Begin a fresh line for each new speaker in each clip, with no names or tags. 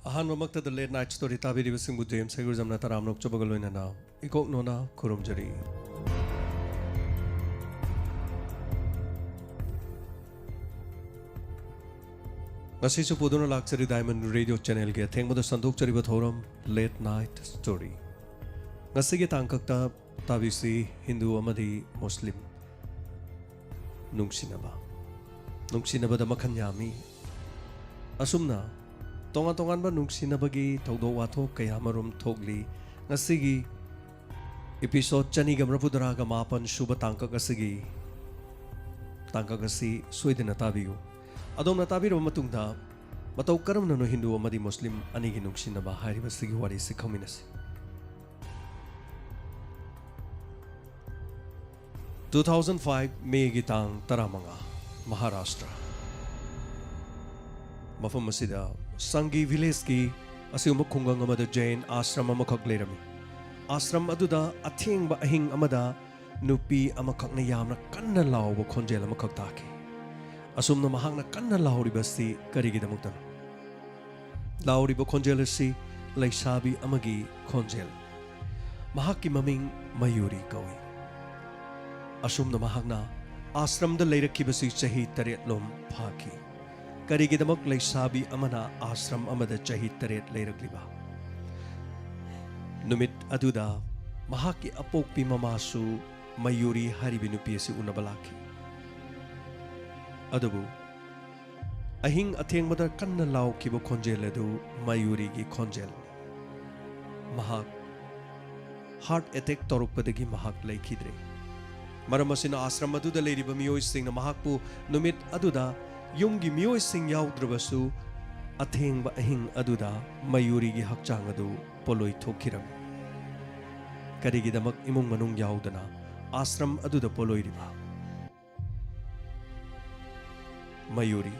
अहानमक्तद late night story ताबिरिबसिंगबु James सेगुरजमना तरामनोक चबगलोइनना इकोक नोना खुरुमजरी ngasisu puduna lakchari diamond radio channel ge thengmada sandokchariba thoram late night story ngasigi tangkakta tabisi hindu amadi muslim nungsinaba da makhan yami asumna tongan ba nungsinabagi thogdo wathok kaya marum thogli ngasigi episode chani gamrapudara ga mapan shuba tangkakasigi tangkakasi soidina tabiyu adom na tabiro matungda matau karam no hindu amadi muslim ani gi nungsinaba hairiba sigi wari se khaminasi 2005 May gi tang taramanga Maharashtra mafam asida Sangi village ki asiuma khungang amada Jain ashram amakhak lerami ashram aduda athengba ahing amada nupi amakhak na yamna kanna lawba khonjel amakhak taki asumna mahakna kanna lauribasi karigidamukta lauriba khonjel si laisabi amagi khonjel mahakki maming Mayuri kawi asumna mahakna ashramda leirakibasi chahi taret lom phaki karigidamak laisabi amana ashram amada chahi taret leirakliba numit aduda mahakki apokpi mamasu Mayuri haribi nupi asi unabalaki adubu ahing athengmada kanna laukiba khonjel adu Mayuri gi khonjel mahak heart attack torukpadagi mahak laikhidre maram asina ashram aduda leiriba miyoi singna mahakpu numit aduda yumgi miyoi sing yaudраbasu athengba ahing aduda Mayuri gi hakchang adu poloi thokhiram karigidamak imung manung yaudana ashram aduda poloiriba Mayuri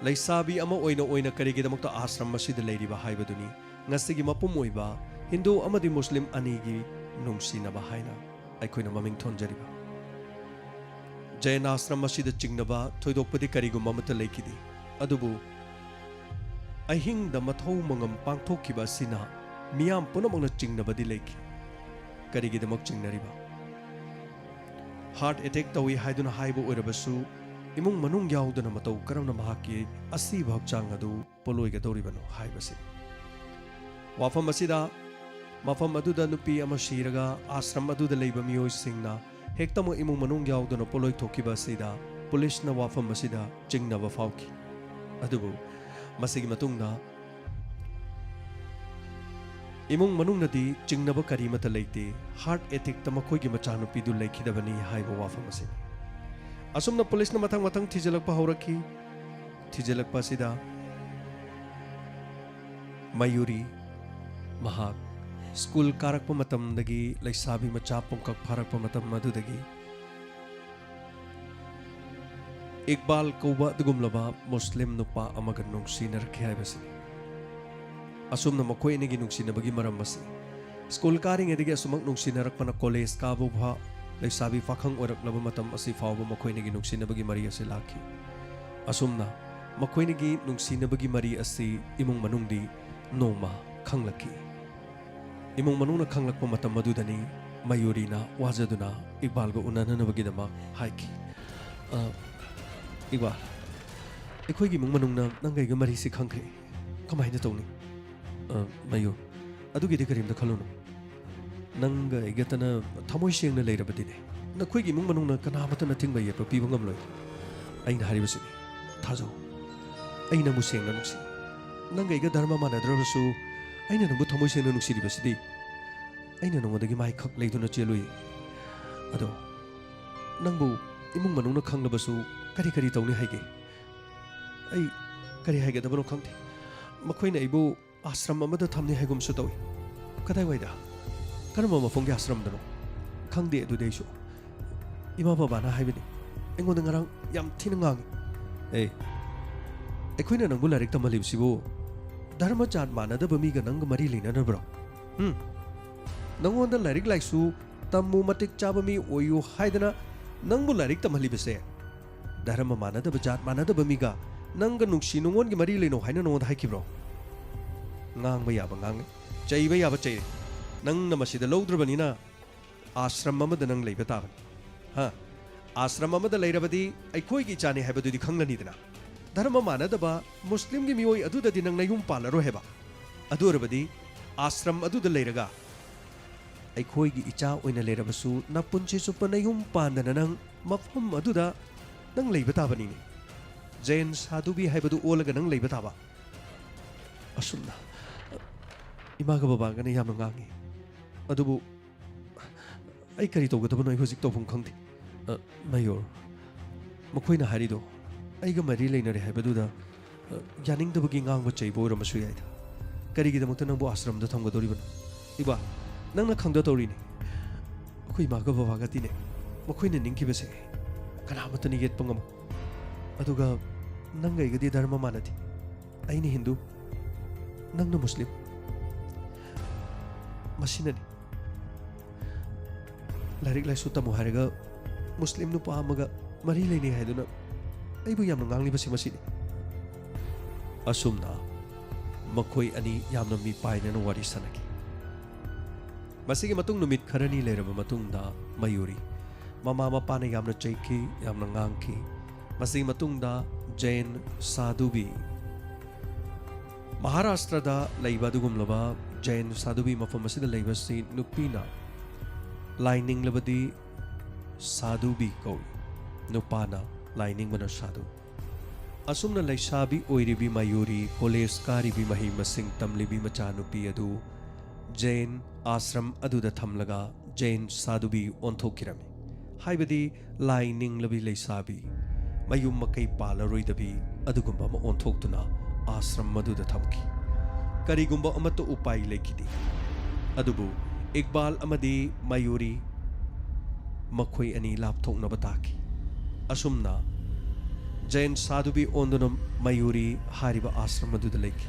laisabi ama oina karigidamakta ashram masida leiriba haibaduni ngasigi mapum oiba Hindu amadi Muslim anigi nungsinaba haina aikoina maming thonjariba Jain ashram masida chingnaba thoidokpadi karigumma mata leikidi adubu ahing da mathau mangam pangthokkiba sina miyam punamangna chingnabadi leiki karigidamak chingnariba heart attack tawi haiduna haibu oirabasu imung manung yaudana matau karamna mahaki asi bhakchang adu poloiga doribano haibasi wafam asida mafam aduda nupi ama shiraga ashram aduda leiba miyoi singna hektamo imung manung yaudana poloi thokiba asida police na wafam asida chingnaba fauki adubu masigi matungna imung manung nadi chingnaba karimata leite heart attack tamakoi gi machanupi du leikhidabani haiba wafam asini asumna police na matang thijalakpa hauraki thijalakpa sida Mayuri mahak school karakpa matam dagi laisabi macha pumkak pharakpa matam madudagi Iqbal kauba dugumlaba Muslim nupa amaga nungsinar khaibasi asumna makoi nigi nungsinabagi maram basi school karing edigi asumak nungsinarakpana college kabu bha laisabi fakhang oraklaba matam asi fawba makhoinigi nungsinabagi mari asi lakhi asumna makhoinigi nungsinabagi mari asi imung manungdi noma khanglaki imung manungna khanglakpa matam madudani Mayuri na wajaduna Iqbal go unananabagi dama haiki Iqbal ekhoigi imung manungna nangai ga mari si khangkhe kamaina tawni Mayur adugi de karimda khalunu nanga igatana thamoi sengna leirabadine nakhoigi imung manungna kanamatana thingba yepa piba ngamloi aina haribasi thajo aina mu sengna nuksi nanga iga dharma manadrabasu aina nangbu thamoi sengna nuksi ribasidi aina nongodagi mai khak leiduna chelui ado nangbu imung manungna khanglabasu kari tawni haige ai kari haige dabano khangte makhoina ibu ashram amada thamni haigum su tawi kadai waida karama mafongge ashram dano khangde adu deisu ima baba na haibini engon ngarang yam thinangang ekhoina nangbu larik tamalib sibu dharma chat manada bami ga nang mari lina na bro nangon da larik laisu tammu matik chabami oyu haidana nangbu larik tamalib se dharma manada bajat manada bami ga nang ga nungsi nungon gi mari lino haina nong haikibro ngang ba yaba ngang chai ba yaba chai nang na masida lowdrabanina ashram amada nang leiba taban ha ashram amada leirabadi aikhoi gi chani haibadudi khanglani dana dharma manadaba muslim gi mioi adudadi nang nayum palaro heba adurabadi ashram aduda leiraga aikhoi gi icha oina leirabasu na punchi supa nayum pandana nang mafhum aduda nang leiba tabani jain sadhubi haibadu olaga nang leiba taba asumna imaga baba ga ne yam ngangi adubu ai kari tawgadaba noi hojik tawfum khangdi mayor makoina harido aiga mari leinare haibadudha yaningbagi ngangba chaibo ramasu yaida karigidamukta nangbu ashramda thamgadoribana iba nangna khangda tawrini akoi maga babaga tine makoina ningkibase kanamatani yetpa ngam aduga nanga igadi dharma manati aini hindu nangna muslim masinani larik laisu tamu haraga muslim nu pamaga mari leini haiduna aibu yamna ngangli basi masini asumna makoi ani yamna mi paina no wari sanaki masigi matung numit kharani leraba matung da mayuri mama mapana yamna chaiki yamna ngangki masigi matung da jain sadhubi maharashtra da leiba dugumlaba jain sadhubi mafam asida leiba si nupina lining labadi sadhubi koi nupana lining mana sadhu asumna laisabi oiribi mayuri college karibi mahi masing tamlibi machanupi adu jain ashram aduda thamlaga jain sadhubi onthokirami haibadi lining labi laisabi mayum makai palaroidabi adugumba ma onthoktuna ashram aduda thamki karigumba amato upai lekidi adubu iqbal amadi mayuri makhoi ani lapthokna bataki asumna jain sadhubi ondunam mayuri hariba ashram aduda leki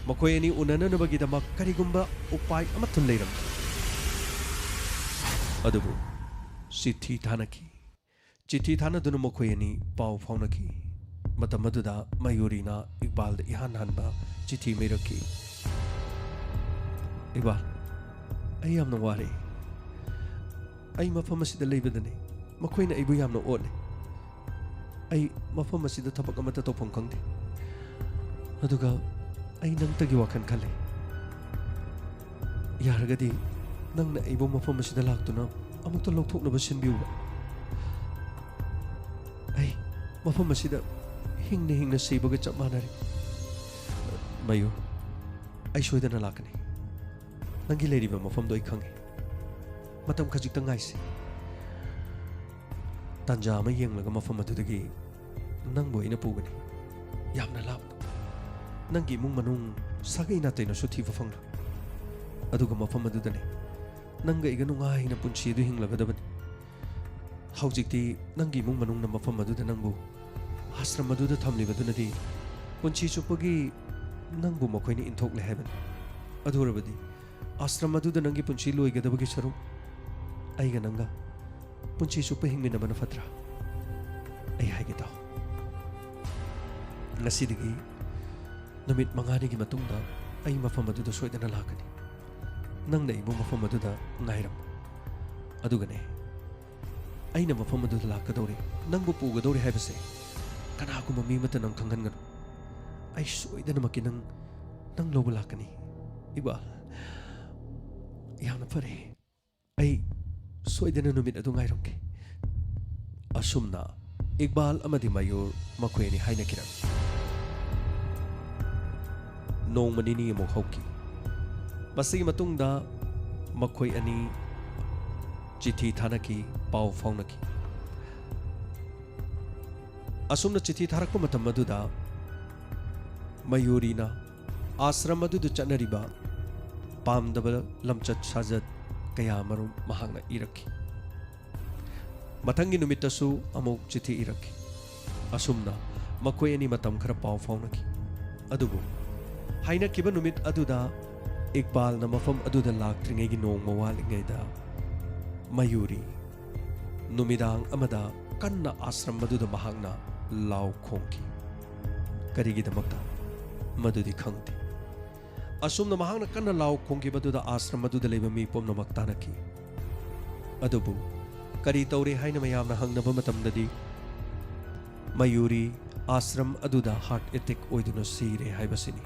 makhoi ani unananabagi dama karigumba upai amathun leiram adubu chithi thanaduna makhoi ani pau faunaki matam aduda mayuri na iqbal da ihan hanba chithi meiraki iqbal ai yamna ware ai mafam asida leibadane makoina aibu yamna ole ai mafam asida thabak amata tawfam khangde aduga ai nangtagi wakhan khale yaragadi nangna aibu mafam asida laktuna amukta lokthoknaba sinbiuba ai mafam asida hingna seibaga chap manari mayu ai soidana lakani nangi leiriba mafam do ai khange matam khajikta ngaise tanja ama yenglaga mafam adudagi nangbo ina pugani yamna lap nangi mung manung sagai na taina suthi fafangla aduga mafam adudane nanga iga nungai na punchi du hinglaga dabani haujikti nangi mung manung na mafam aduda nangbu ashram aduda thamlibadunadi punchi chupagi nangbu makoini inthokle heaven adurabadi ashram aduda nangi punchi loigadabagi saru aiga nanga punchi supa hingminabana fatra ai haige taw ngasidigi numit mangani gi matungda ai mafam aduda soidana lakani nangna ibu mafam aduda ngairam adugane aina mafam aduda lakadori nangbu pugadori haibase kanakuma mi mata nang khanganganu ai soidana maki nang lobu lakani iba yamna fare ai soidana numit adu ngairamke asumna iqbal amadi mayur makoini haina kiram nong manini mo hauki masigi matungda makoi ani chithi thanaki pau faunaki asumna chithi tharakpa matam maduda mayurina ashram adudu chanariba pamdaba lamchat sajat kaya marum mahangna iraki matangi numitasu amuk chithi iraki asumna makoi ani matam khara pau faunaki adubu haina kiba numit aduda iqbal na mafam aduda laktringai gi nong mawalingai da mayuri numidang amada kanna ashram aduda mahangna law khongki karigi damakta madudi khangti असुमना महांगना कन्ना लाव खोंगिबदुदा आश्रम मदुदा लेबा मी पुमनमक तानकी अदुबु करी तौरे हाइना मयामना हंगनबा मतमददी मयूरी आश्रम अदुदा heart attack ओइदुना सीरे हाइबसिनी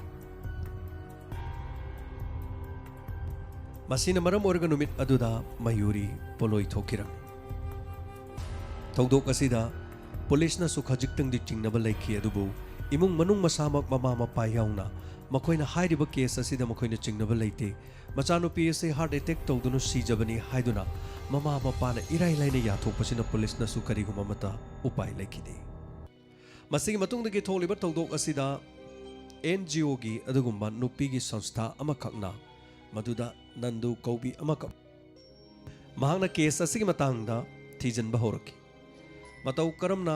मसीना मरम ओरगा नुमित अदुदा मयूरी पोलोई थोकिरम थौदोक असिदा पुलिसना सुखजिक्तंग दि चिंगनबा लेखि अदुबु इमुंग मनुंग मसामक mama Mopa याउना मखोइना हाइरिबा case असिदा मखोइना चिंगनबा लेते मचानुपी असे heart attack तौदुना सीजबनी हाइदुना mama मपाना इराइ लाइना याथोकपसिना पुलिसना सुकरिगुमा मता उपाय लेखिदे मसिगी मतुंगदगी थोलिबा थौदोक असिदा NGO गी अदुगुम्बा नुपीगी संस्था अमखकना मदुदा नंदु कौबी अमक महांगना केस असिगी मतांगदा थीजनबा होरकी मतौ करमना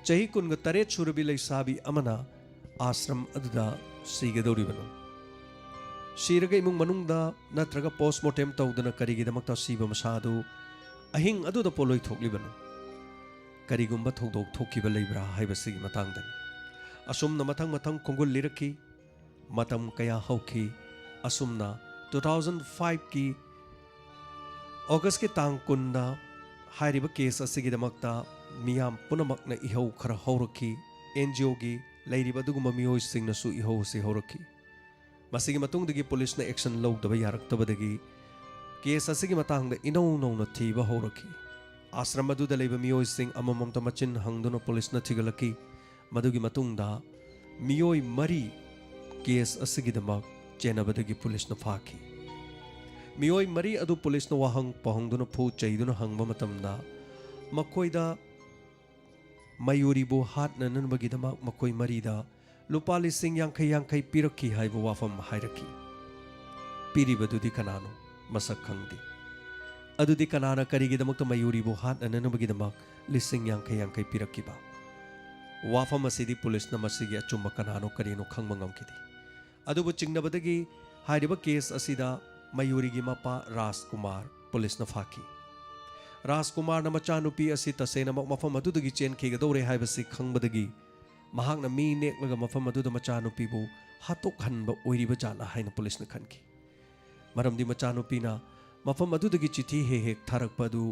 चही कुनग तरेत सुरबी लैसाबी अमना आश्रम अदुदा सीगदौरिबनो सीरगा इमुंग मनुंगदा नत्रगा पोस्टमार्टम तौदना करिगिदमक्ता सीबा मसादु अहिंग अदुदा पोलोई थोकलिबनो करिगुम्बा थौदोक थोकिबा लेब्रा हाइबसिगी मतांगदन असुमना मथंग मथंग खोंगुल लिरकी मतम कया हौखी असुमना 2005 की अगस्त के तांग कुंदा हाइरिबा केस असिगिदमक्ता मियाम पुनमकना इहौ खरा हौरकी NGO गी लैरिबा दुगुम्बा मियोइसिंगनसु इहौ से हौरकी मसिगी मतुंगदगी पुलिसना एक्शन लौदबा यारक्तबदगी केस असिगी मतांगदा इनौ नौना थीबा हौरकी आश्रम अदुदा लेबा मियोइसिंग अमममता मचिन हंगदुना पुलिसना थिगलकी मदुगी मतुंगदा मियोइ मरी केस असिगिदमक चेनबदगी पुलिसना फाकी मियोइ मरी अदु पुलिसना वाहंग पहंगदुना फु चैदुना हंगबा मतमदा मखोइदा मयूरीबु हाटना ननबगिदमक मखोइ मरीदा लुपा लिसिंग यांखै यांखै पिरक्की हाइबा वाफम हाइरकी पिरिबदुदी कनानो मसक खंगदे अदुदी कनाना करिगिदमक्ता मयूरीबु हाटना ननबगिदमक लिसिंग यांखै यांखै पिरक्कीबा वाफम असिदी पुलिसना मसिगी अचुम्बा कनानो करिनो खंगबा ngamkidi अदुबु चिंगनबदगी हाइरिबा केस असिदा मयूरीगी मपा राजकुमार पुलिसना फाकी राजकुमार न मचानुपी असि तसेनमक मफम अदुदगी चेनखिगदौरे हाइबसि खंगबदगी महांगना मी नेक्लगा मफम अदुदा मचानुपीबु हातोक हनबा ओइरिबा जाला हाइना पुलिसना खनकी मरमदि मचानुपीना मफम अदुदगी चिठी हे थारकपदु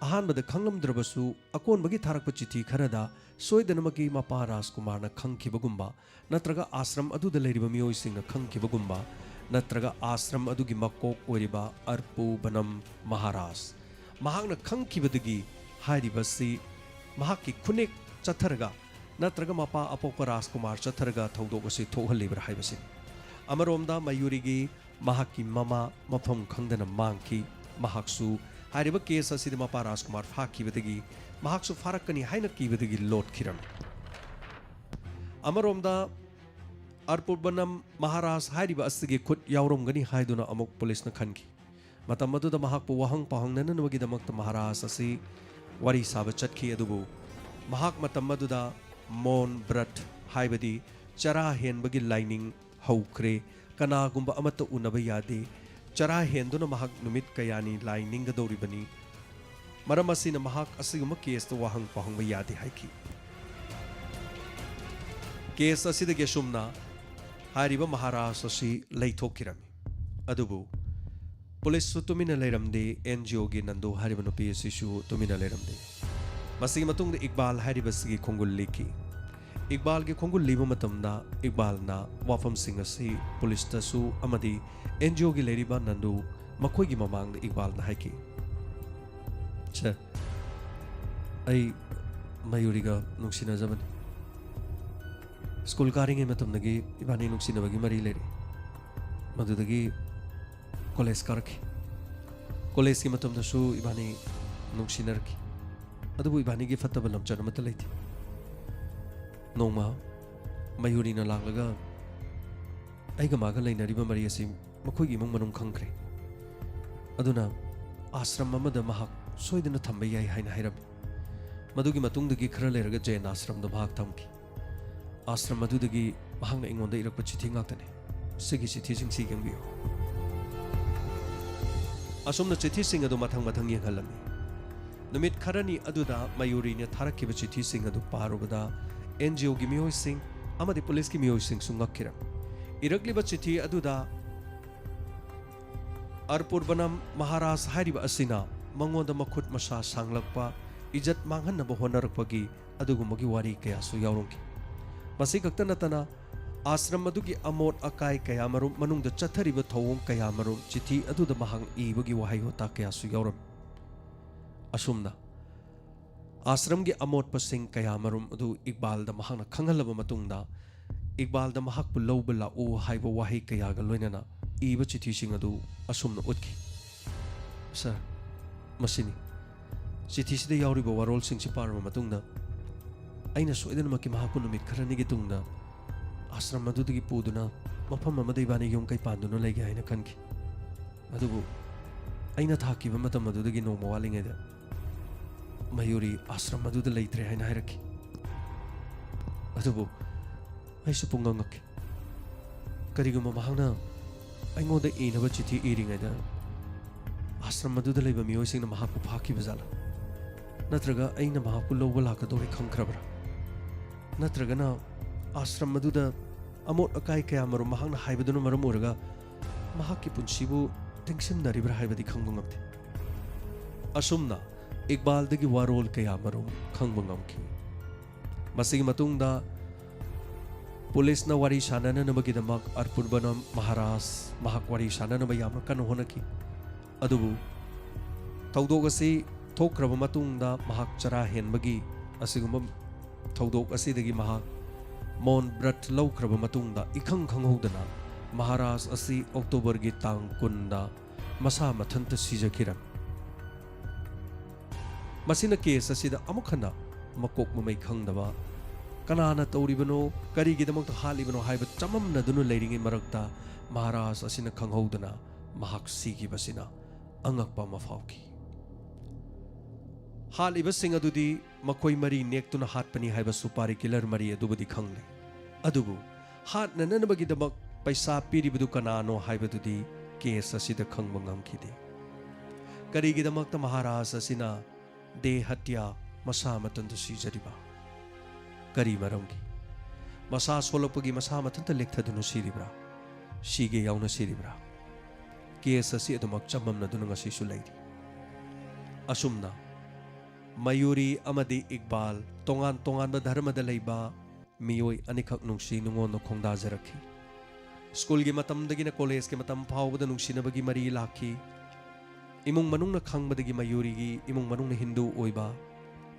अहानबदा खंगलमद्रबसु अकोनबगी थारकप चिठी खरदा सोइदनमकी मपा राजकुमारना खंगखिबगुम्बा नत्रगा आश्रम अदुदा लेरिबा मियोइसिंगना खंगखिबगुम्बा नत्रगा आश्रम अदुगी मकोक ओइरिबा अर्पु बनम महाराज महांगना खंगखिबदगी हाइरिबसि महाकी खुनेक चथरगा नत्रगा मपा अपोक राजकुमार चथरगा थौदोगसि थोहलिब्रा हाइबसि अमरोमदा मयूरीगी महाकी ममा मफम खंगदना मांगखि महाक्सु हाइरिबा केस असिद मपा राजकुमार फाखिबदगी महाक्सु फारकनी हाइना किबदगी लोटखिरम अमरोमदा अर्पुबनम महाराज हाइरिबा असिगी खुद यावरमगनी हाइदुना अमुक पुलिसना खनखि मतम अदुदा महाकपु वाहंग पाहंगननबगिदमक्ता महाराज असि वारी साबा चटखि अदुबु महाक मतम अदुदा मोन ब्रत हाइबदी चरा हेनबगी लाइनिंग हौख्रे कनागुम्बा अमत उनबा यादे चरा हेंदुना महाक नुमित कयानी लाइनिंग दौरिबनी मरम असिना महाक असिगुम केस वाहंग पाहंगबा यादे हाइखि केस असिदगे सुमना हारिबा महाराज असि लैथोकिरमी अदुबु पुलिस तुमिना लेरमदे NGO गी नंदो हारिबा नुपी असिसु तुमिना लेरमदे मसिगी मतुंगदा इकबाल हारिबसिगी खोंगुल लिखि इकबाल के खोंगुल लिबा मतमदा इकबालना वाफम सिंह असि पुलिस तसु अमदी NGO गी लेरिबा नंदो मखोइगी ममांगदा इकबालना हाइखि छ आई मयूरीगा नुक्सिनाजबनी स्कूल कारिङै मतमदगी इबानी नुक्सिनबगी मरी लेरि मदुदगी कॉलेज कारखि कॉलेज की मतमदसु इबानी नुक्सिनरखि अदुबु इबानीगी फत्तबा लमचन अमत लैथि नोंमा मयूरीना लांगलगा आइगा मागा लैनरिबा मरी असि मखोइगी इमुंग मनुंग खंख्रे अदुना आश्रम अमदा महाक सोइदना थंबा याइ हाइना हाइरबि मदुगी मतुंगदगी खरा लेरगा जैन आश्रमदा महाक थंखि आश्रम अदुदगी महांगना इंगोंदा इरकपा चिठी ngaktane sigi चिठी सिंगसी गेंबियो असुमना चिठी सिंग अदु मथंग मथंग येंगहलमी नुमित खरनी अदुदा मयूरीने थारकिबा चिठी सिंग अदु पारुबदा NGO गी मियोइ सिंग अमदि पुलिस की मियोइ सिंग सुंगखिरम इरकलिबा चिठी अदुदा Arpurbanam Maharaj Hariba Asina, Mangonda Makut Masa Sanglakpa, Ijat Manghana Bohonarakpagi, Adugumagi Wari Kayasu Yaurunki. Masikaktanatana, Asram Madugi Amot Akai Kayamarum, Manung the Chatariba Tawum Kayamarum, Chiti Adu the Mahang E Bugi Wahayo Takayasu Yaurum. Asumna Asram gi Amot Pasing Kayamarum, Adu Iqbal the Mahana Kangalaba Matunda, Iqbal the Mahak Lobala O Haiba Wahi Kayaga Lunana, Eva Chiti Singadu, Asumna Utki. Sir, Masini, Chitis the Yauriba Warol Sing Chiparama Matunda. Aina Sweden Makimahakunumit Karanigitunda, Asram Madugi Puduna, Mapama Madivani Yum Kaipanduna Lega in a Kanki. Madubu Aina Taki Matamadudagi no Moaling Eda Mayuri Asram Madu the late Rehan Hierarchy. Madubu I suppungangak Kariguma Mahana. I know the ain of a chiti eating Eda Asram Madu the labor musing the Mahapu Paki Bazala. Natraga Aina Mahapu Lovalakadori Kankrabra. Natragana Asram Maduda Amot Akai Kayamaru Mahana Haibadunu Maramuraga Mahaki Punshibu Tingshin Naribra Haibadi Kangungamti Asumna Iqbal Digi Warol Kayamarum Kangungamki Masing Matunda Police na Wari Shanana Namagidamak Arpurbanam Maharaj Mahakwari Shanana Bayama Kanuhonaki Adubu Taudogasi Tokraba Matunda Mahak Chara Henbagi Asigumam Taudok Asidagi Mahak Mon Brat Laukraba Matunda Ikang Kanghodana Maharaj Asi October Gitang Kunda Masa Matanta Sijakiram Masina case Asida Amukana Makok Mumay Kangdava Kanana Tauribano Karigidamok Halibano Haiba Chamam Nadunu Lading in Marakta Maharaj Asina Kanghodana Mahak Siki Basina Angakpa Mafauki Hal iba singa dudi makoi mari nek tuna hat pani haiba supari killer mari adubadi khangle adubu hat nananabagi damak paisa piri budu kanano haiba dudi case asida khangba ngamkhide karigi damak ta Maharaj asina de hatya masa matandu sijariba kari maramgi masa solopagi masa matanta lekthadunu siribra sige yauna siribra case asi adumak chamam nadunu ngasi sulaidi asumna Mayuri Amadi Iqbal Tongan Tongan da Dharma da Laiba Miyoi Anikak Nungsi Nungon no Kongda Zaraki School gi matam dagi na college ke matam pao da nungsi na bagi mari laki Imong manung na khang badagi Mayuri gi imong manung na Hindu oiba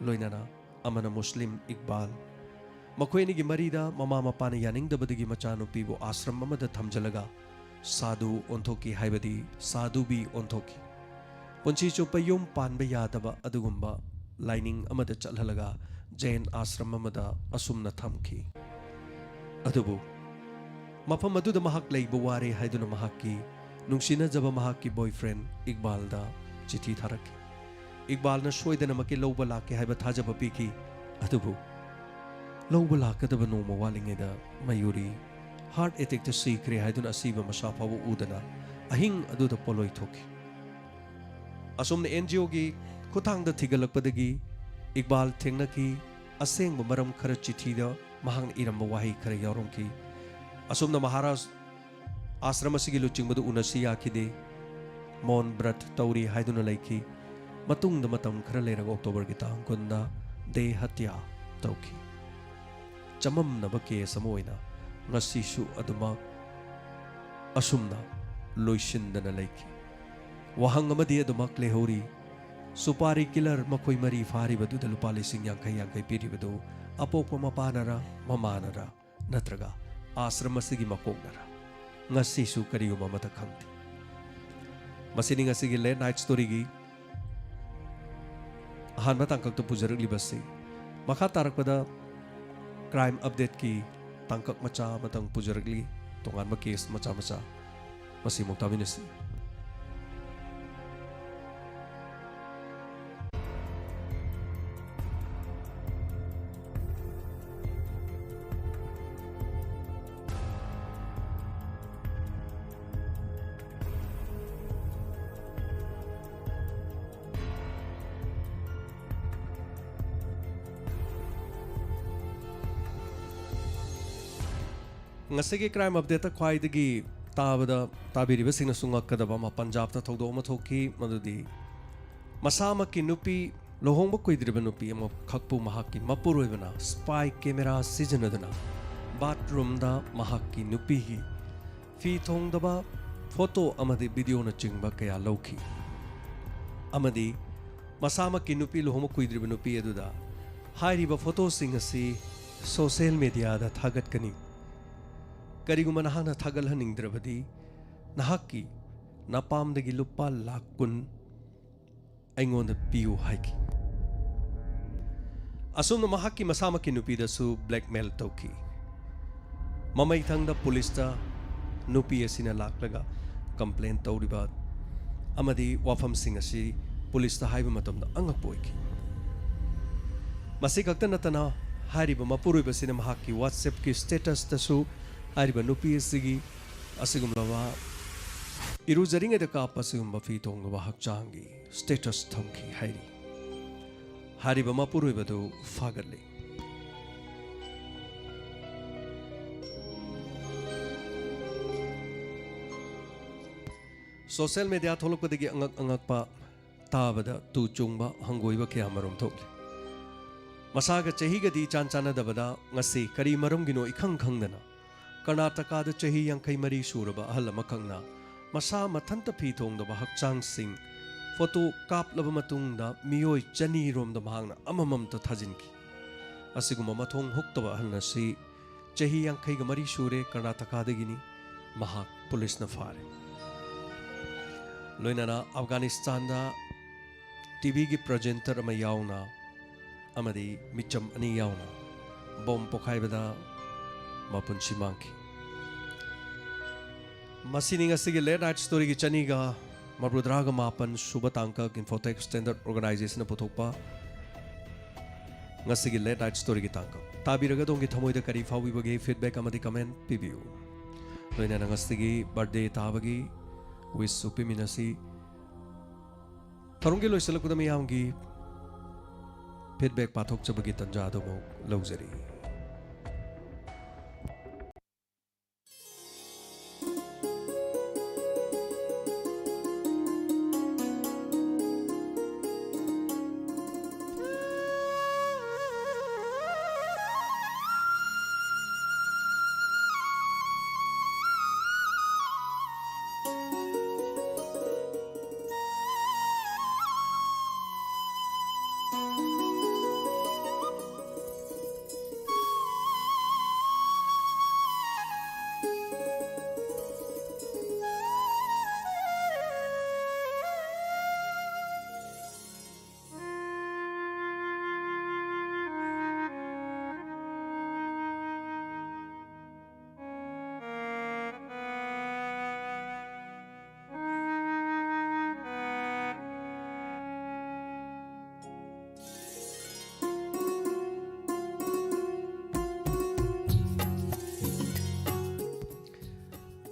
Loinana Amana Muslim Iqbal Makoy ni gi marida mama mapana yaning da badagi machano pibo asram mamada thamjalaga Sadhu Onthoki Haibadi Sadhu bi Onthoki Punchi chopa yum panba yadaba adugumba Lining Amada Chalhalaga, Jain Asram Amada, Asumna Thamki. Adubu Mapamadu the Mahak Lay Buwari Haiduna Mahaki, Nungsina Jaba Mahaki boyfriend, Iqbal da, Chiti Tharaki. Iqbal na Shoy the Namaki Lobalaki Haibataja Papiki, Adubu Lobalaka the Banoma Walingeda, Mayuri, Heart ethic to see Kre Haiduna Asiba Masapa Udana, Ahing Adu the Poloi Toki. Asum the NGO gi Kutang the Tigalakpadagi, Iqbal Tingnaki, Asing Maram Karachitida, Mahang Iram Wahi Karayaronki, Asum the Maharaj Asramasigi Luchimadu Unasiya Kide, Mon Brat Tauri Haiduna Laiki, Matung the Matam Karalera October Gitang Kunda, De Hatya Tauki. Chamam Nabake Samoina, Nasishu Aduma Asumna, Loishin Dana Laiki. Wahangamadi Adumak Lehori. Supari killer Makoi Mari Fari Badu the Lupali Sing Yankai Piribadu, Apoko Mapanara, Mamanara, Natraga, Asramasigi Makonara, Nasisu Kariuma Matakanti. Masining a sigile night story gi Hanmatangkak to Pujarli Basi, Makatarakpada crime update ki Tangkak Macha Matang Pujarli, Tongan Makis Macha Macha, Masimoktaminisi. Ngasigi crime update ta khwaidagi ताबदा ताबिरिबसिंग सुंगकदबा मा पंजाब ता थौदो अमा थोकी मदुदी मसामा की नुपी लोहोंग कुइद्रिबा नुपी अमा खकपु महाकी मपुरोइबना spy camera सिजनदना bathroom दा महाकी नुपी ही फी थोंगदबा photo अमदी video न चिंगबा कया लौखी अमदी मसामा की नुपी लोहोंग कुइद्रिबा नुपी अदुदा हाइरिबा photo सिंग असि सोशल मीडिया दा थागतकनी करिगुमा नहाना थागलहनिंगद्रबदी नहाकी नापामदगी लुपा लाख कुन अइंगोंद पियु हाइकी असुम महाकी मसामकी नुपीदसु ब्लैकमेल तौकी ममई थंगदा पुलिसता नुपी असिना लाक्लगा कंप्लेन तौरिबा अमदी वाफम सिंग असि पुलिसता हाइबा मतमदा अंगपोइकी मसी खक्ता नतना हारिबा मपुरुइबसिना महाकी व्हाट्सएप की स्टेटस तसु हारिबा नुपी असिगी असिगुमलवा इरुजरिंगेदा कापसिगुम्बा फी तोंगबा हक्चांगी स्टेटस थंकी हाइरी हारिबा मपुरुइबदु फागरले सोशल मीडिया थोलकदगी अंगकपा ताबदा तु चुंगबा हंगोइबा क्या मरुम थोकले मसागा चहीगदी चानचानदबदा ngasi करी मरुमगिनो इखंग खंगदना कर्नाटका दा चही यांखै मरी सूरबा अहल अमखंगना मसा मथंत फी थोंगदबा हक्चांग सिंग फोटो कापलबा मतुंगदा मियोय चनी रोमदा महांगना अमममता थाजिनकी असिगुमा मथोंग हुक्तबा अहलनसी चही यांखैगा मरी सूरे कर्नाटका दगिनी महा पुलिस न फारे लोइनाना अफगानिस्तान दा टीवी की प्रेजेंटर अमा यावना अमदी मिचम अनि यावना बॉम्ब पोखाइबदा मपुंसी मांकी मसीनिंग असिगी लेट नाइट स्टोरी की चनीगा मब्रुद्रागा मापन सुबह तांका इन्फोटेक स्टैंडर्ड ऑर्गेनाइजेशन पुथोकपा ngasi लेट नाइट स्टोरी की तांका ताबिरगा दोंगी थमोइदा करी फाविबगे फीडबैक अमदी कमेंट पिबियु लोइना ngasi बर्थडे ताबगी विश सुपिमिनसी थरुंगी लोइसलकुदा मियामगी फीडबैक पाथोक चबगी तंजादो मो लौजरी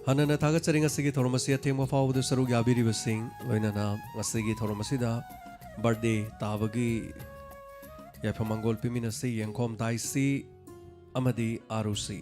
हनना थागचरी ngasi थोरमसी अथेंग फावद सरुग याबिरिबसिंग लोइनाना ngasi थोरमसीदा बर्थडे ताबगी याफमंगोल पिमिनसी यंगखोम दाइसी अमदी आरुसी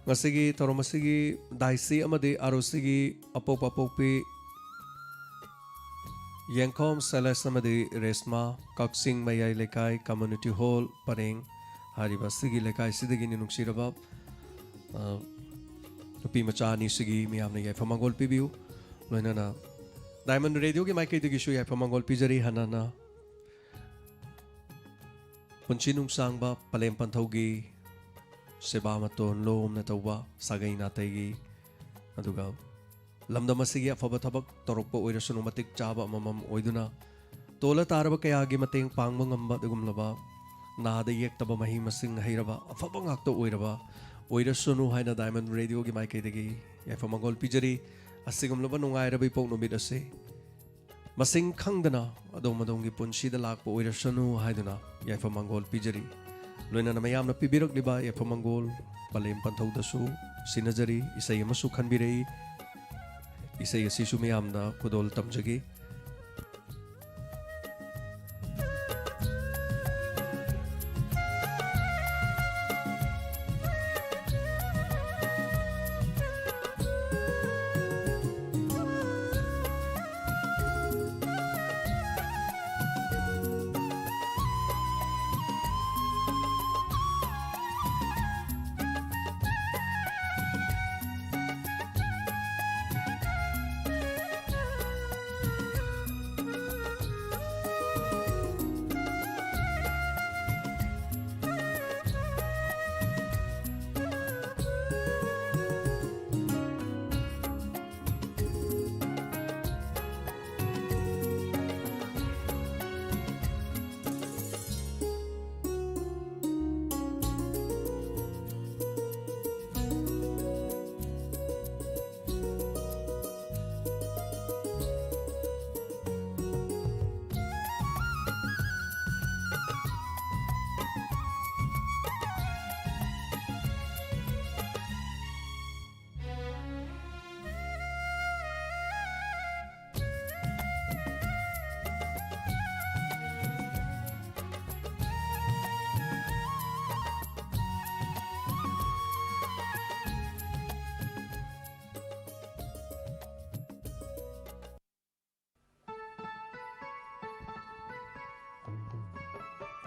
ngasi thoromasi daisi amade arosigi apop apopi yangkhom salas amade resma kaksing mayai lekai community hall pareng hariba sigi lekai sidagi ni nuksiraba nupi macha ni sigi miyamna yai famangol pibiu loinana diamond radio ki mic digi shu yai famangol pijari hanana punchinung sangba palem panthogi सेबा मतोन लोम नतौबा सागै नातैगी अदुगा लमदम असिगी अफब थबक तोरकप ओइरसुनु मतिक चाबा ममम ओइदुना तोला तारब कयागी मतेंग पांगबो ngamba dugumlaba नाद येक्तब मही मसिंग हैरबा अफब ngakto oiraba oirasunu haina diamond radio gi maikaidagi yafa mangol pijari asigumlaba nungairabi poknomit ase masing khangdana adomadongi punsida lakpo oirasunu haiduna yafa mangol pijari loina namayamna pibirakliba yafa mangol palem panthodasu sinajari isai amasu khanbirei isai asisu mayamna kudol tamjagi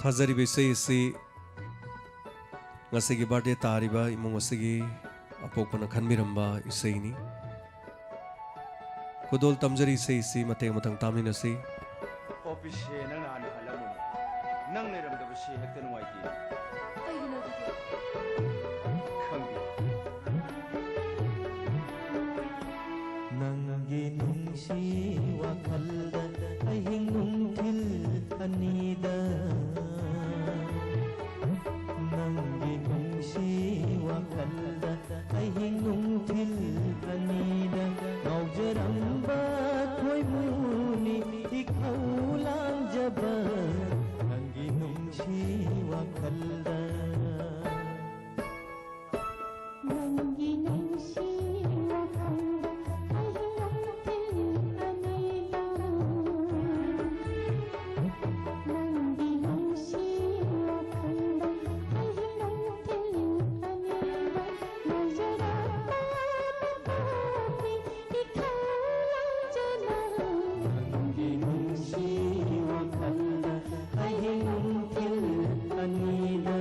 Thazari besai si ngasigi birthday tariba imong ngasigi apokpana khanmiramba isai ni kudol tamjari isai si mateng matang tamina si
office nang na ano halamun nang neramdaba si hekta nuwaiti
ay ginagawa
khangdi
Nanggi nungsi wakalda ahing nungtil anida Nanggi nungsi wakalda ahing nungtil anida Ngaujaramba koy muni ikaw lang jaba Nanggi nungsi wakalda
Nanggi nungsi wakalda ahing nungtil anida Nanggi nungsi wakalda ahing nungtil anida Nazarapa napati ikaw lang jana
Nanggi nungsi wakalda ahing nungtil anida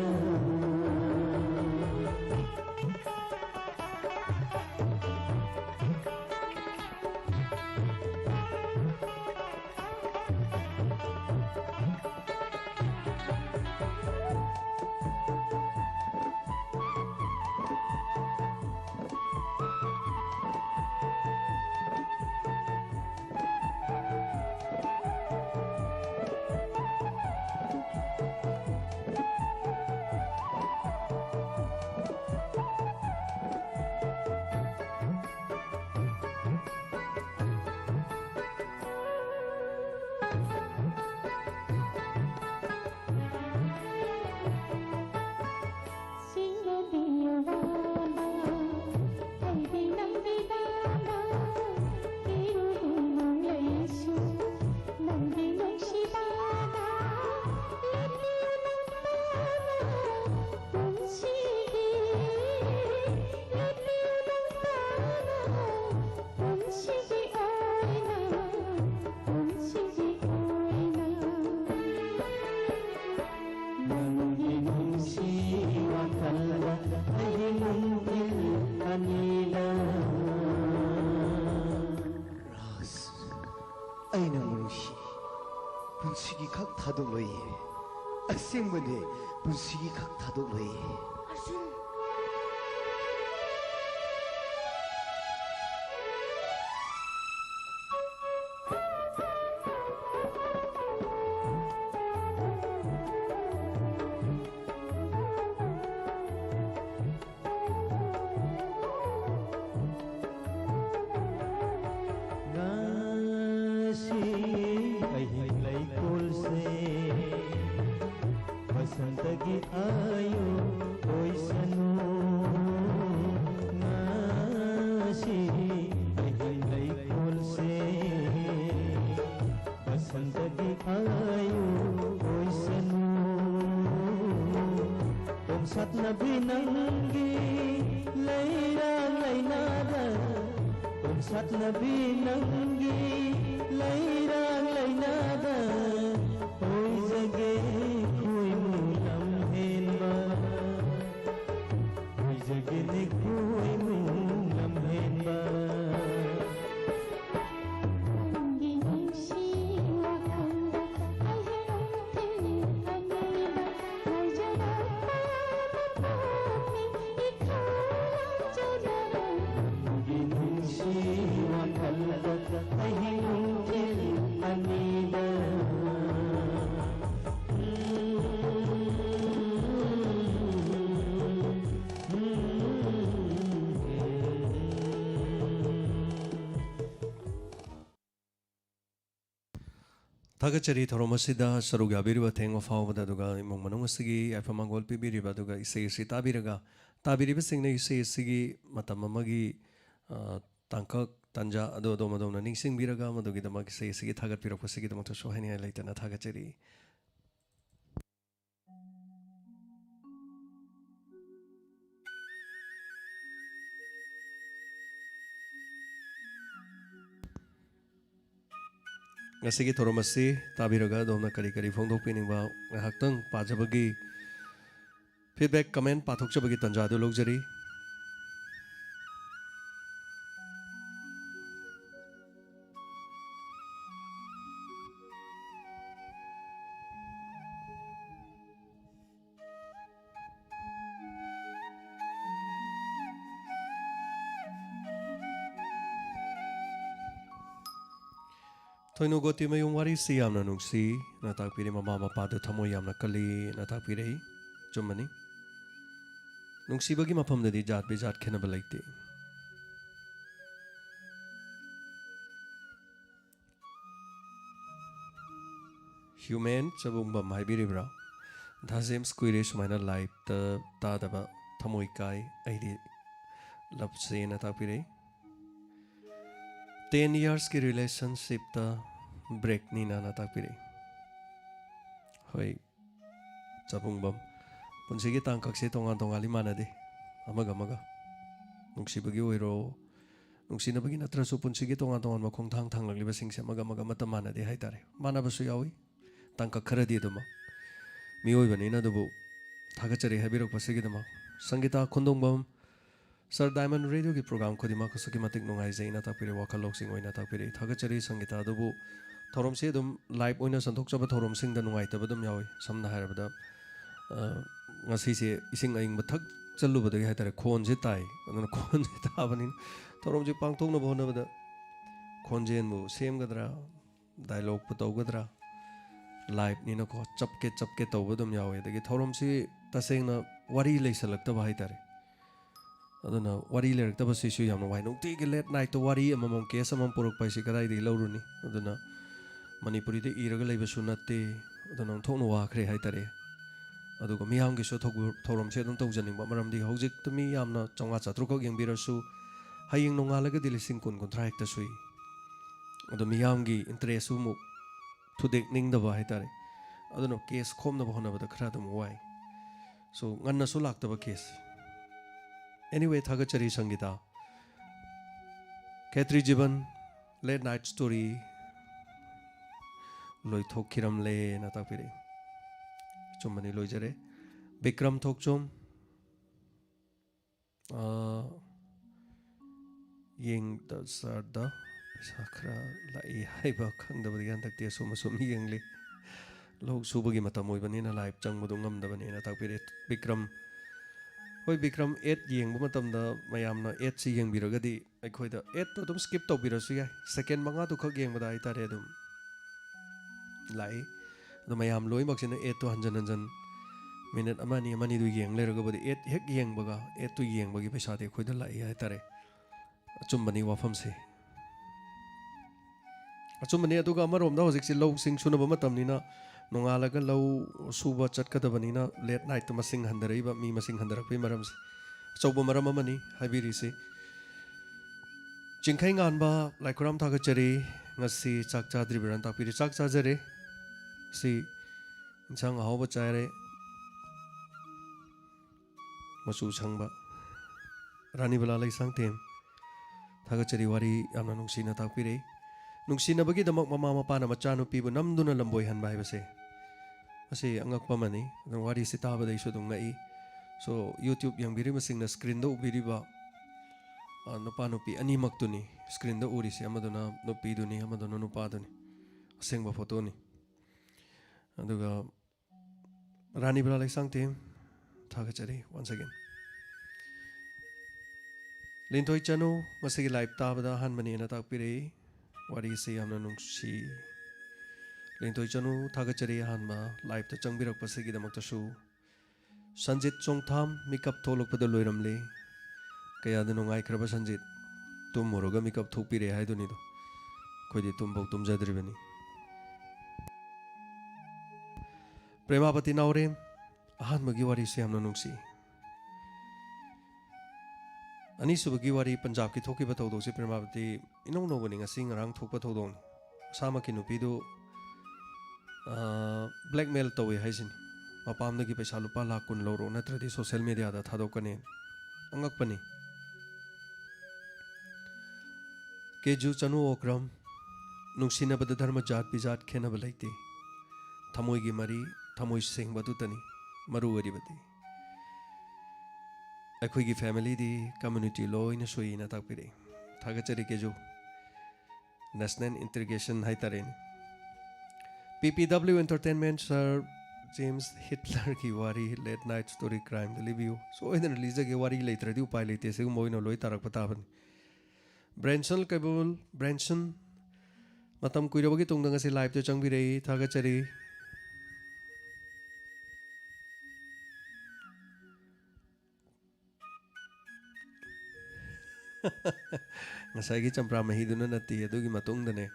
ꯑꯩꯅ ꯅꯨꯡꯁꯤ ꯄꯨꯟꯁꯤꯒꯤ ꯈꯛ ꯊꯥꯗꯣꯛꯂꯣꯏꯌꯦ ꯑꯁꯦꯡꯕꯅꯦ ꯄꯨꯟꯁꯤꯒꯤ ꯈꯛ ꯊꯥꯗꯣꯛꯂꯣꯏꯌꯦ
Arjun
ꯄꯣꯡꯁꯠꯅꯕꯤ ꯅꯪꯒꯤ ꯂꯩꯔꯥꯡ ꯂꯩꯅꯥꯗ ꯄꯣꯡꯁꯠꯅꯕꯤ ꯅꯪꯒꯤ ꯂꯩꯔꯥꯡ ꯂꯩꯅꯥꯗ ꯑꯣꯏꯖꯒꯦ ꯈꯣꯏꯃꯨ ꯂꯝꯍꯦꯟꯕ ꯑꯣꯏꯖꯒꯦꯅꯦ ꯈꯣꯏꯃꯨ ꯂꯝꯍꯦꯟꯕ
नंगी निशी वखंड अहिरंग अनेदा नजरा पापी इखाला चला
गिनशी वखल्द अहिरुंथिल अनीदा
थागचरी थोरमसिदा सरुग याबिरिबा थेंग फावबदा दुगा इमंग मनंग असगी आइफा मंगोल पिबिरिबा दुगा इसे इसे ताबिरगा ताबिरिबा सिंगने इसे इसगी मतम अमगी तांकक तंजा अदो दो मदोना निंगसिंग बिरगा मदुगी दमक इसे इसगी थागत पिरपसिगी दमक सोहानि लाइतना थागचरी ngasi thoromasi tabiraga domna kari kari phongdok piningba ngahaktang pajabagi feedback comment pathokchabagi tanja du logjari Thoinu goti mayung wari si yamna nungsi na takpiri mama mapa du thamo yamna kali na takpiri chumani nungsi bagi mapam dadi jat be jat khena balaite human chabung bam haibiri bra dhazem squire sumaina life ta daba thamoi kai aidi lapse na takpiri 10 years की relationship ta break ni na takpiri hoi chapung bam punsi gi tangkak se tonga tonga li mana de amaga amaga nungsi bagi oiro nungsi na bagi natra su punsi gi tonga tonga makong thang thang lagli basing se amaga amaga mata mana de hai tare mana basu yawi tangkak khara di duma mi oi bani na dubu thaga chari habirok pasigi duma sangita khundong bam Sir Diamond Radio की programme को दिमाग को सकी मतिक नुंगाई जाइना तापिरे वाखल लोकसिंग ओइना तापिरे थागचरी Sangeeta दुबु theorem से दुम live ओइना संथोक चबा theorem Singh the नुंगाई तब दुम यावे समना हारबदा ngasi se ising aing bathak chalu bada hai tare khon je tai aduna khon je ta bani thorom je pangthok na bhona bada khon jen bu sem gadra dialogue pu tau gadra live ni na ko chapke tau badum yawe dagi thorom se taseng na wari leisalak ta hai tare aduna wari lerek ta basi su yamna wai nokti ge late night to wari amamam case amam porok paisi kadai di lauruni aduna manipuri de iraga leiba su natte aduna thokno wa khre hai tare aduga miyam ge so thorom se dum tawjaning ba maram di hojik to mi yamna chonga chatru ko yeng birasu haying nonga laga di lising kun kun thrai ta sui adu miyam gi interest mu thudek ning da ba hai tare aduna case khom na ba hona ba da khra dum wai so nganna su lak ta ba case anyway thagachari sangita Khetri Jiban late night story loi thok khiram le na ta pire chumani loi jare Bikram thokchom yeng da sarda sakhra lai haiba khangda bari gan takte sum sum yeng le log subagi matam oi bani na live chang budung ngam da bani na ta pire Bikram hoi Bikram 8 yengba matamda mayamna 8 si yengbiragadi aikhoida 8 to dum skip tawbirasu yai second manga tu khak yengbada ai tare dum lai do mayam loi maksina 8 to hanjan minute amani du yeng leraga bodi 8 hek yengbaga 8 to yengbagi paisa de khoida lai ai tare achumbani wafam se achumbani aduga amarom da hojik si low sing sunaba matamnina nongalaga low suba chatkadabanina late night masing handaraiba mi masing handarakpai maram se chauba maram amani habiri se chingkhai nganba laikuram thagachari ngasi chak chadri biran takpiri chak chajare si insang ahawba chaire मचू संगबा रानी बला लाइसांग तेम थागचरी वारी यामना नुंगसीना ताकपिरे नुंगसीनबगीदमक mama मपाना मचानुपीबु नमदुना लंबोय हनबा हाइबसे असे अंगकपा money वारी से ताबदैसु दुंग नई so YouTube यंगबिरिबा सिंगना screen दो उबिरिबा नुपा नुपी अनीमक्तुनी screen दो उरिसे अमदुना नुपीदुनी अमदुना नुपादुनी असेंगबा फोटोनी अदुगा रानी बला लाइसांग तेम थागचरी वंस अगेन लिंथोय चनु मसिगी लाइव ताबदा हनमनी ना ताकपिरे वारी से यामना नुंगसी लिंथोय चनु थागचरी हनमा लाइव त चंगबिरकपसिगिदमक्तसु संजित चोंगथाम मिकअप थोलकपदा लोइरमले कयाद नुंगाइख्रबा संजित तुम मोरगा मिकअप थोपिरे हाइदुनिदो खोइदि तुमबौ तुमजद्रिबनी प्रेमापति नावरेम अहानमगी वारी से यामना नुंगसी अनीसुबगी वारी पंजाब की थोकी बतौदो से Premawati इनौ नौगनी ngasi ngarang thokpa thodong sama ki nupidu blackmail towe haisin mapam dagi paisa lupa lakh kun loro natradi social media da thadokane angakpani keju chanu okram nungsina bad dharma jat bijat khena balaite thamoi gi mari thamoi sing badu tani maru aribati अखोई family दी community लोइना सोइना ताकपिरे थागचरी केजु national integration हाई तारेन PPW entertainment sir James Hitler की वारी लेट नाइट स्टोरी क्राइम लिबियो सोइदन रिलीज के वारी लेत्रदी उपाय लेते से मोइनो लोइ तारक पताबन ब्रेंसन केबल ब्रेंसन मतम कुइरबगी तुंगदंग से लाइव तो चंगबिरे थागचरी ngसाइगी चंप्रा महीदुना नती अदुगी मतुंगदने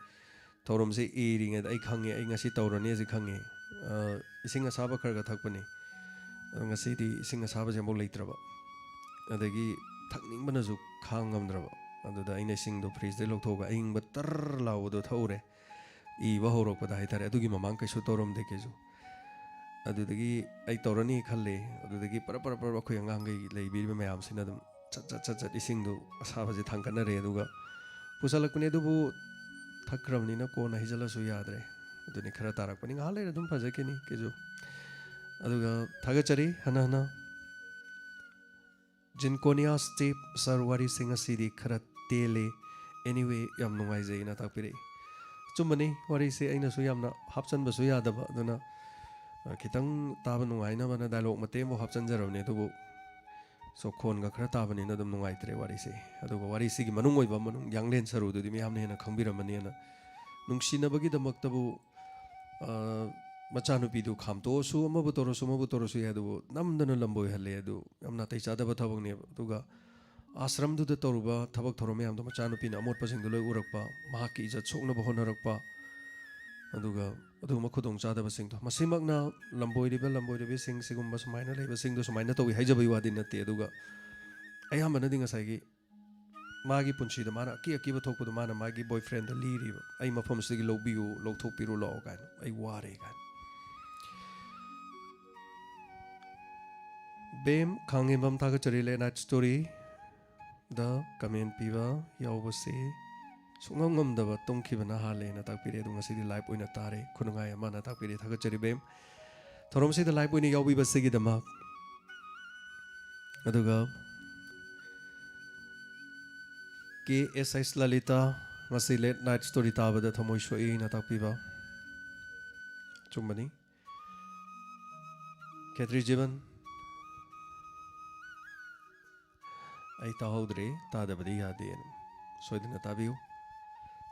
थौरम से एरिंग आई खंगे आई ngasi तौरनी से खंगे इसिंग असाबा खरगा थकपनी ngasi दी इसिंग असाबा जेमो लेत्रबा अदगी थकनिंगबनजु खांगमद्रबा अदुदा आइना इसिंग दो फ्रिज दे लोथोगा आइंग बतर लावदो थौरे ई बहोरकपदा हाइतारे अदुगी ममांग कैसु तौरम दे केजु अदुदगी आई तौरनी खल्ले अदुदगी पर अखोय अंगांगै लेबिबे मयाम सिना दम चट इसिंग दो असाबजे थांगनरे अदुगा पुसलकने दुबु थक्रमनिना कोना हिजलसु यादरे अदुनि खरा तारकपनि गा लेर दुम फजकेनि केजु अदुगा थागचरी हना हना जिनकोनिया स्टेप सरवारी सिंग सिदी खरा तेले एनीवे याम नुंगाइ जैना ताकपिरे चुमबनि वारी से आइना सु यामना हापचन बसु यादबा अदुना खितंग ताब नुंगाइना बना डायलॉग मतेमो हापचन जरवने दुबु सो खोन गा खरा ताबनि न दम नुंगाइत्रे वारी से अदुगा वारी सिगी मनुंग ओइबा मनुंग यांगलेन सरुदुदि मियामने हेना खंबिरमनि ना नुंगसिनबगी दमक्तबु मचानुपीदु खामतोसु अमबु तोरसु यादु नमदन लंबोय हले अदु यमना तै चादबा थबंगने अदुगा आश्रम दुद तोरुबा थबक थोरमे यामदो मचानुपीना अमोट पसिंग लोय उरकपा महाकी इज्जत सोकनबो होनरकपा अदुगा अदु मखुदोंग चादबा सिंग मसिमकना लंबोयरिबे सिंग सिगुम्बा सुमाइना लेबा सिंग दो सुमाइना तोइ हाइजबई वादि नते अदुगा अयामबनदि ngसाइगी मागी पुंसीदा माना की थोकपदो माना मागी बॉयफ्रेंड लीरिबा आई मफमसदगी लौबियु लौथोकपिरु लाओ गान आई वारे गान बेम खांगेबम थागचरीले नाइट स्टोरी द कमेंट पीवा यावबसे सुंगमगमदबा तुंखिबना हालेना ताकपिरे दु ngasiदी लाइव ओइना तारे खुनुंगाय माना ताकपिरे थागचरी बेम थोरमसिदा लाइव ओइना यावबिबसगी दमा अदुगा KSS Lalita ngasi late night story ताबदा थमोय सोइना ताकपिबा चुमबनी केथरी जीवन आई ताहौद्रे तादबदी यादे सोइदना ताबियु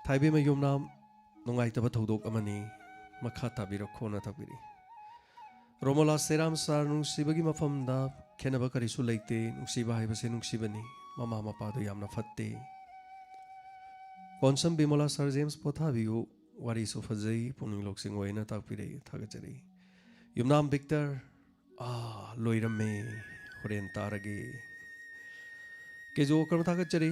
थाइबे मयुमनाम नुंगाइतबा थौदोक अमनी मखा ताबिर खोना ताबिरी रोमोला सेराम सार नुंसिबगी मफमदा खेनबा करिसु लेते नुंसिबा हाइबसे नुंसिबनी ममा मपादो यामना फत्ते कोनसम बिमोला सर जेम्स पोथाबियु वारी सु फजै पुनिंग लोकसिंग ओइना ताकपिरे थागचरी युमनाम विक्टर लोइरमे होरेन तारगे केजो कर्म थागचरी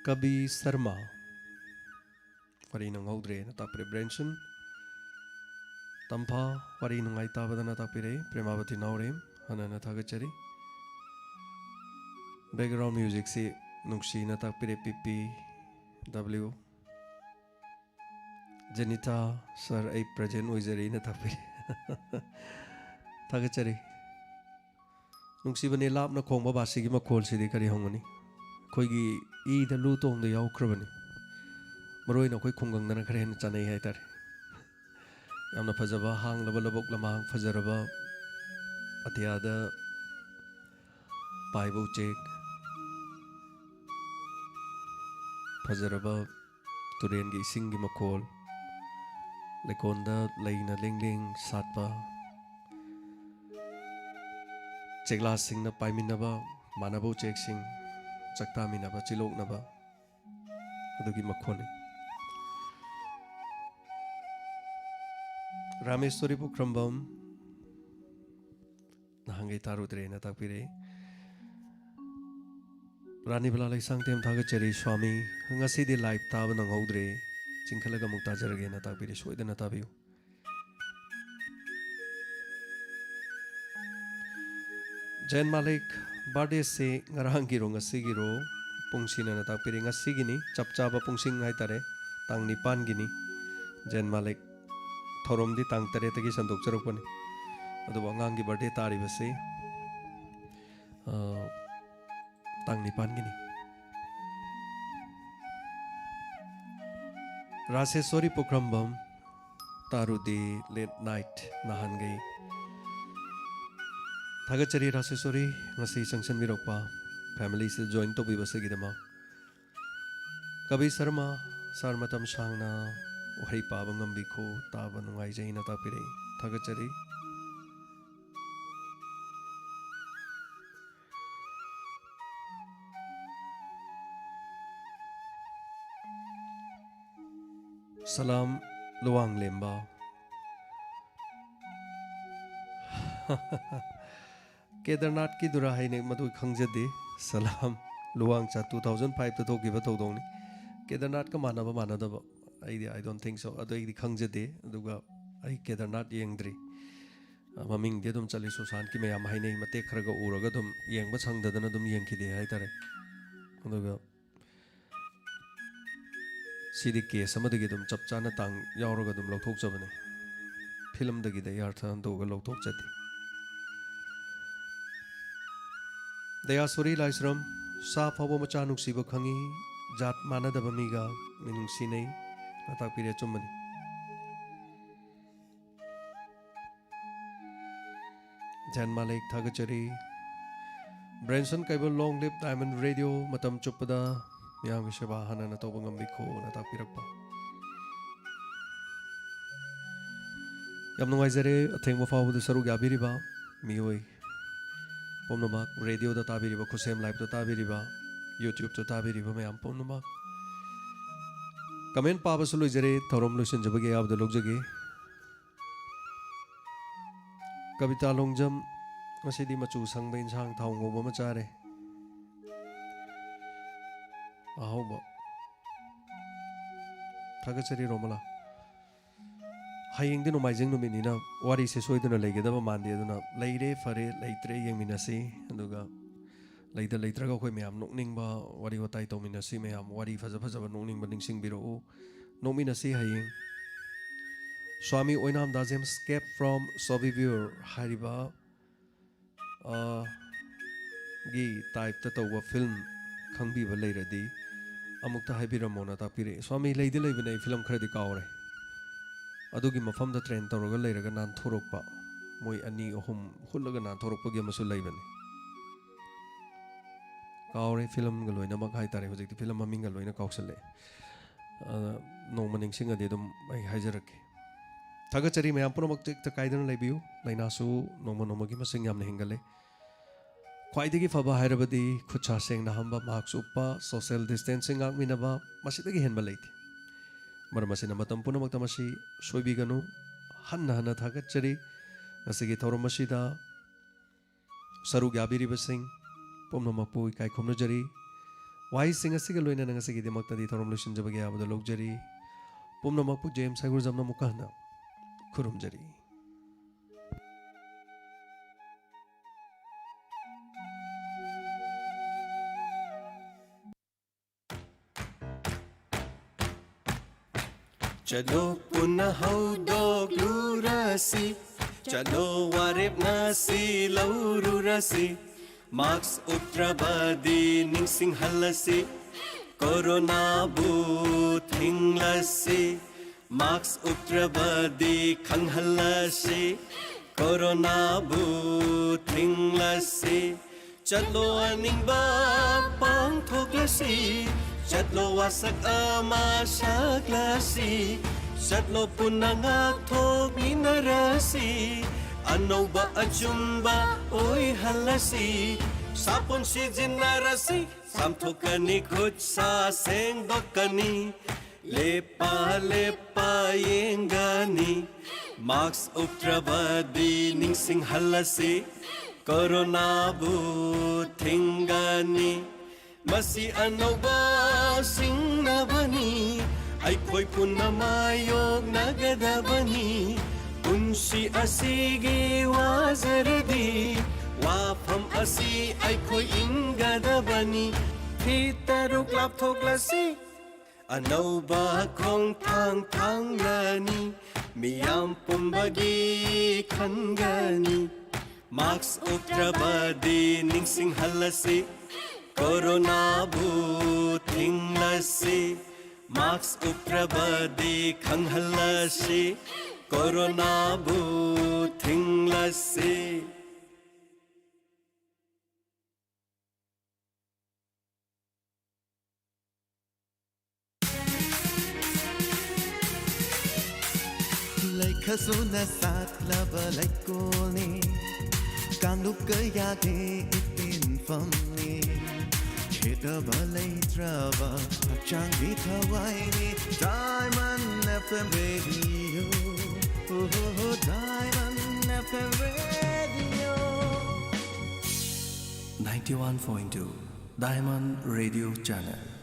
कवि शर्मा वरी नंगौद्रे न तापरे ब्रेंसन तंफा वारी नुंगाई ताबदना ताकपिरे प्रेमावती नावरेम हनना थागचरी बैकग्राउंड म्यूजिक से नुक्सी न ताकपिरे PP W Jenita sir I present ओइजरी न ताकपिरे थागचरी नुक्सी बने लाप न खोंबा बासी की मखोल सिदी करी होंगनी खोईगी ई द लू तोंग द याउख्रबनी मरोई न खोई खुंगंगना खरे न चनै है तारे यामना फजबा हांग लबा लबोक लमांग फजरबा अतियादा पाइबो चेक फजरबा तुरेन की इसिंग की मखोल लेकोंदा लेना लिंग सातपा चेकला सिंग न पाइमिनबा मानबो चेक सिंग चक्तामिनबा चिलोकनबा अदुगी मखोनी रामेश्वरी पुक्रम्बम नहंगे तारुद्रे न ताकपिरे रानी बला लैसांगतेम थागचरी स्वामी ngasi लाइव ताब नंगौद्रे चिंखलगा मुक्ता जरगे न ताकपिरे सोइदना ताबियु जैन मालिक बर्थडे से ngarang giro ngasi giro pungsina na taकपिरे ngasi gini chapchaba pungsing hai tare tang nipan gini Jain मालिक थोरमदी तांग तरे तकी संदोक चरकपने अदो अंगांग की बर्थडे तारी बसे तांग निपान गिनी रासेश्वरी पुक्रम्बम तारुदी लेट नाइट नहान गई थागचरी रासेश्वरी ngasi संगसन बिरकपा फैमिली से जॉइन तो बिबसे गिदमा कवि शर्मा सरमतम सांगना वही पाबंगम बिखो ताब नुंगाई जैना ताकपिरे थागचरी सलाम लुवांग लेम्बा केदारनाथ की दुराहाई ने मधु खंगजदे सलाम लुवांग चा 2005 तो की बतौदोंनी केदारनाथ का मानदब I don't think so. अदो एक खंगजदे अदुगा आई केदारनाथ येंद्री ममिंग दे दुम चली सुसान की मैं याम हाइने मते खरगा उरगा दुम येंग बा संगदना दुम येंखिदे हाय तारे अदुगा सीधी केस अमदगी दुम चपचाना तांग यावरगा दुम लौथोक जबने फिल्म दगी दे यार्थ दोगा लौथोक जते दयासुरी लाइसरम सा फावो मचा नुक्सीबो खंगी जात मानदब मीगा मिनुंगसिनै ताकपिरे चुम्मनी जैन मालिक थागचरी Brenson cable long live diamond radio मतम चुप्पदा मियाम की सेवा हनन तौबा ngambiko na takpirakpa yam nungaijare athengba fawbada saruk yabiriba mioi pomnamak radio da tabiriba khusem live da tabiriba YouTube to tabiriba mayam pomnamak comment पाबस लोइजरे थौरम लोइसन जबगे याबद लोकजगे कविता लोंगजम ngasiदी मचू संग इंसांग थाउंगो बम चारे ahoba थागचरी रोमला हायिंग दिनो माइजिंग नो मिनिना वारी से सोइदना लेगेदबा मानदे दुना लेइरे फरे लेइत्रे यंगमिनासी अदुगा लेइदा लेइत्रगा खोय मैम नोकनिंगबा वारी वताई तौमिनासी मैम वारी फजा फजबा नोकनिंगबा निंगसिंग बिरो नोकमिनासी हायिंग स्वामी ओइनाम दाजेम स्केप फ्रॉम सोबिव्यूर हारिबा गी टाइप ता तौबा फिल्म खंगबीबा लेरदी अमुक्ता हाइबिरमोना ताकपिरे स्वामी लेइदे लेबने फिल्म खरदी कावरे अदुगी मफमदा ट्रेन तौरगा लेरगा नान थोरकपा मोय अनि अहुम हुल्लगा नान थोरकपगी अमसु लेबने कावरे फिल्म गलोइना मक हाइतारे होजिक फिल्म ममिंग गलोइना काउसले नोमनिंग सिंगदे दम आई हाइजरके थागचरी मैम पुनमक त काइदन लेबियु लैनासु नोमगी मसिंग यामने हिंगले ख्वाइदगी फबा हाइरबदी खुचा सेंगना हम्बा मार्क्स उपा सोशल डिस्टेंसिंग आगमिनबा मसिदगी हेनबा लेति मरमसिना मतम पुनमक तमसी सोइबिगनु हन्ना हन्ना थागचरी ngasiगी थौरमसिदा सरुग याबिरिबसिंग पुनमकपु इकाइ खुमनजरी वाई सिंग असिगा लोइना ngasiगी देमक्तदी थौरम लोइसिनजबगे याबदा लोकजरी पुनमकपु जेम्स हाइगुर जमना मुकाहना खुरुमजरी। चलो पुनः हौदोक लुरसी चलो वारेप nasi laururasi Marks utrabadi ningsing halasi Corona but hinglasi Marks utrabadi khanghalasi Corona but hinglasi Chalo aning ba pang thoklasi Chalo wasak ama saklasi Chalo punangak thok minarasi Ano ba ajumba oy halasi Sapon si jinarasi Samthokani khut sa seng dokani Lepa lepa yengani Marks utrabadi ningsing halasi Corona but hinggani Masi ano ba singnabani Ay ko'y punamayog nagadabani Unsi asigi wazardi Wafam asi ay ko'y ingadabani Hitaruk laptog lasi Ano ba kong tang-tanglani Miyam pumbagi kangani Marks utrabadi ningsing halasi Corona but hinglasi Marks utrabadi khanghalasi Corona but hinglasi
Like khasuna sat lava like koni Kanuk kaya de itin famni Cheta balay trava Achang bitawaini Diamond FM Radio Oh, Diamond FM Radio
91.2 Diamond Radio Channel